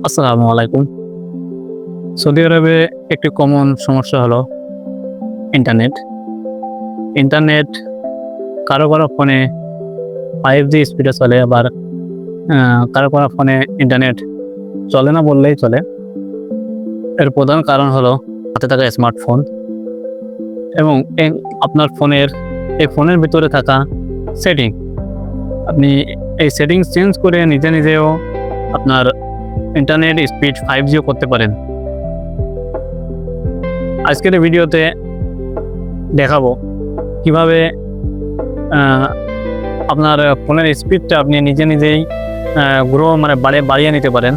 আসসালামু আলাইকুম। সৌদি আরবে একটি কমন সমস্যা হলো ইন্টারনেট। ইন্টারনেট কারো ফোনে 5G স্পিডে চলে, আবার কারো ফোনে ইন্টারনেট চলে না বললেই চলে। এর প্রধান কারণ হলো হাতে থাকা স্মার্টফোন এবং আপনার ফোনের ভিতরে থাকা সেটিং। আপনি এই সেটিংস চেঞ্জ করে নিজেও আপনার ইন্টারনেট স্পিড 5Gও করতে পারেন। আজকের এই ভিডিওতে দেখাবো কিভাবে আপনার ফোনের স্পিডটা আপনি নিজেই বাড়িয়ে নিতে পারেন।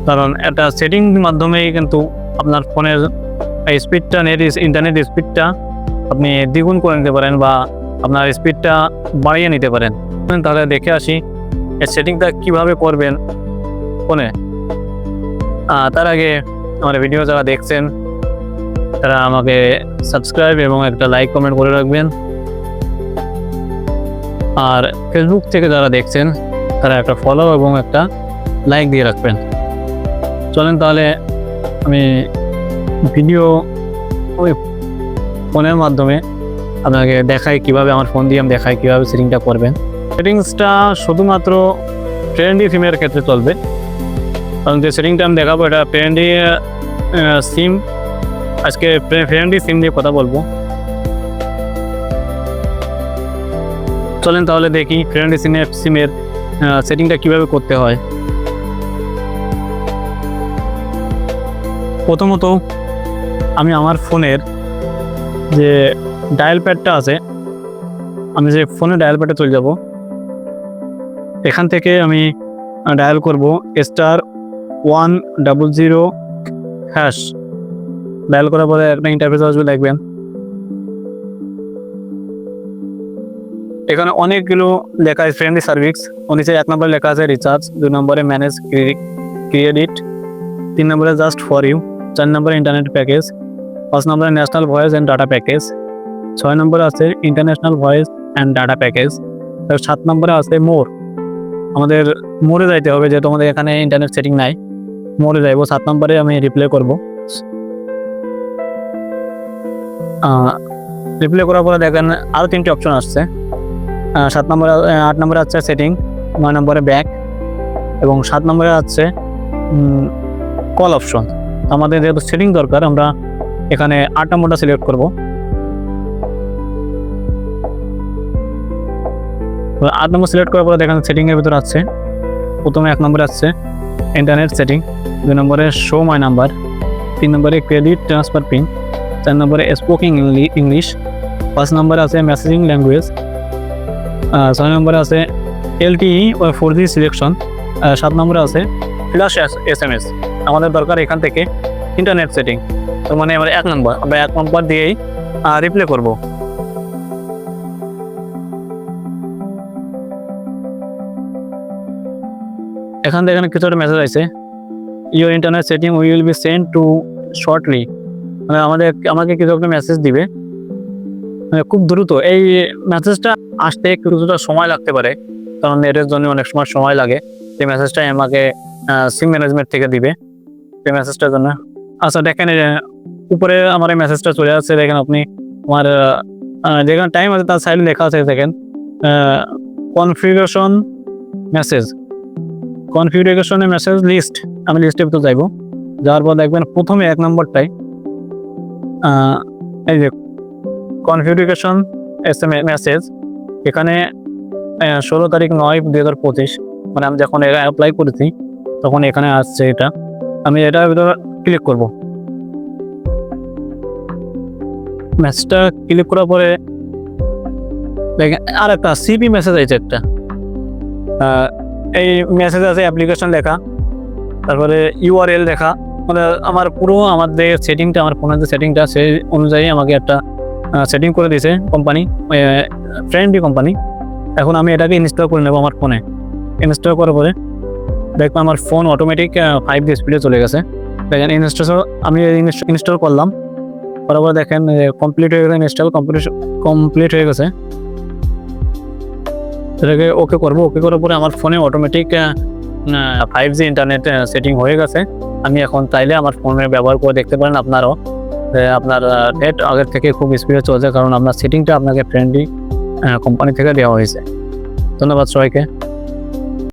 কারণ একটা সেটিং মাধ্যমেই কিন্তু আপনার ফোনের স্পিডটা ইন্টারনেট স্পিডটা আপনি দ্বিগুণ করে নিতে পারেন বা আপনার স্পিডটা বাড়িয়ে নিতে পারেন। তাহলে দেখে আসি এই সেটিংটা কিভাবে করবেন ফোনে। তার আগে আমার ভিডিও যারা দেখছেন তারা আমাকে সাবস্ক্রাইব এবং একটা লাইক কমেন্ট করে রাখবেন। আর ফেসবুক থেকে যারা দেখছেন তারা একটা ফলো এবং একটা লাইক দিয়ে রাখবেন। চলেন তাহলে আমি ভিডিও ওই ফোনের মাধ্যমে আপনাকে দেখাই কিভাবে, আমার ফোন দিয়ে আমি দেখাই কীভাবে সেটিংটা করবেন। সেটিংসটা শুধুমাত্র ফ্রেন্ডলি সিমের ক্ষেত্রে চলবে, কারণ যে সেটিংটা আমি দেখাবো এটা ফ্রেন্ডলি সিম। আজকে ফ্রেন্ডলি সিম নিয়ে কথা বলবো। চলেন তাহলে দেখি ফ্রেন্ডলি সিমের সেটিংটা কিভাবে করতে হয়। প্রথমত আমি আমার ফোনের যে ডায়াল প্যাডটা আছে, আমি যে ফোনে ডায়াল প্যাডে চলে যাব, এখান থেকে আমি ডায়াল করব *100#। ডায়াল করার পরে একটা ইন্টারফেস আসবে, দেখবেন এখানে অনেকগুলো লেখা আছে ফ্রেন্ডলি সার্ভিস। নিচে 1 নম্বরে লেখা আছে রিচার্জ, 2 নম্বরে ম্যানেজ ক্রেডিট, 3 নম্বরে জাস্ট ফর ইউ, 4 নম্বরে ইন্টারনেট প্যাকেজ, 5 নম্বরে national voice and data package, 6 নম্বরে আছে international voice and data package, 7 নম্বরে আছে মোর। আমাদের মোরে যাইতে হবে, যেহেতু আমাদের এখানে ইন্টারনেট সেটিং নাই, মোরে যাইব। 7 নম্বরে আমি রিপ্লে করব। রিপ্লে করার পরে দেখেন আরও 3টি অপশন আসছে। 8 নম্বরে আছে সেটিং, 9 নম্বরে ব্যাক এবং 7 নম্বরে আছে কল অপশন। আমাদের যেহেতু সেটিং দরকার, আমরা এখানে 8 নম্বরটা সিলেক্ট করব। 8 নম্বর সিলেক্ট করার পরে দেখেন সেটিংয়ের ভিতরে আছে, প্রথমে 1 নম্বরে আছে ইন্টারনেট সেটিং, 2 নম্বরে শো মাই নাম্বার, 3 নম্বরে ক্রেডিট ট্রান্সফার পিন, 4 নম্বরে স্পোকিং ইংলিশ, 5 নম্বরে আছে মেসেজিং ল্যাঙ্গুয়েজ, 6 নম্বরে আছে LTE ও 4G সিলেকশন, 7 নম্বরে আছে ফ্ল্যাশ SMS। আমাদের দরকার এখান থেকে ইন্টারনেট সেটিং, তার মানে আমরা 1 নম্বর দিয়েই রিপ্লে করব। এখান থেকে কিছু একটা মেসেজ আছে, your internet setting will be send to shortly. মানে আমাকে কিছু একটা মেসেজ দিবে খুব দ্রুত। এই মেসেজটা আসতে কিছুটা সময় লাগতে পারে, কারণ নেটের জন্য অনেক সময় লাগে। এই মেসেজটাই আমাকে সিম ম্যানেজমেন্ট থেকে দিবে এই মেসেজটার জন্য। আচ্ছা দেখেন উপরে আমার এই মেসেজটা চলে আসছে। দেখেন আপনি আমার যেখানে টাইম আছে তার সাইডে লেখা আছে, দেখেন কনফিগারেশনের মেসেজ লিস্ট। আমি লিস্টের ভিতরে যাইব, যাওয়ার পর দেখবেন প্রথমে 1 নম্বরটাই এই যে কনফিগারেশন মেসেজ। এখানে 16 তারিখ 9/2025, মানে আমি যখন অ্যাপ্লাই করেছি তখন এখানে আসছে এটা। আমি এটার ভিতরে ক্লিক করব। মেসেজটা ক্লিক করার পরে দেখেন আর একটা সিপি মেসেজ আছে একটা। এই মেসেজ আছে অ্যাপ্লিকেশন লেখা, তারপরে URL লেখা। মানে আমাদের সেটিংটা, আমার ফোনের যে সেটিংটা সেই অনুযায়ী আমাকে একটা সেটিং করে দিয়েছে কোম্পানি, ফ্রেন্ডলি কোম্পানি। এখন আমি এটাকে ইনস্টল করে নেব আমার ফোনে। ইনস্টল করার পরে দেখবো আমার ফোন অটোমেটিক 5G স্পিডে চলে গেছে। দেখেন আমি ইনস্টল করলাম, করার পরে দেখেন কমপ্লিট হয়ে গেছে, ইনস্টল কমপ্লিট হয়ে গেছে। এটাকে ওকে করবো। ওকে করার পরে আমার ফোনে অটোমেটিক 5G ইন্টারনেট সেটিং হয়ে গেছে। আমি এখন চাইলে আমার ফোনে ব্যবহার করে দেখতে পারেন আপনারাও, আপনার নেট আগের থেকে খুব স্পিডে চলছে, কারণ আপনার সেটিংটা আপনাকে ফ্রেন্ডলি কোম্পানি থেকে দেওয়া হয়েছে। ধন্যবাদ সবাইকে।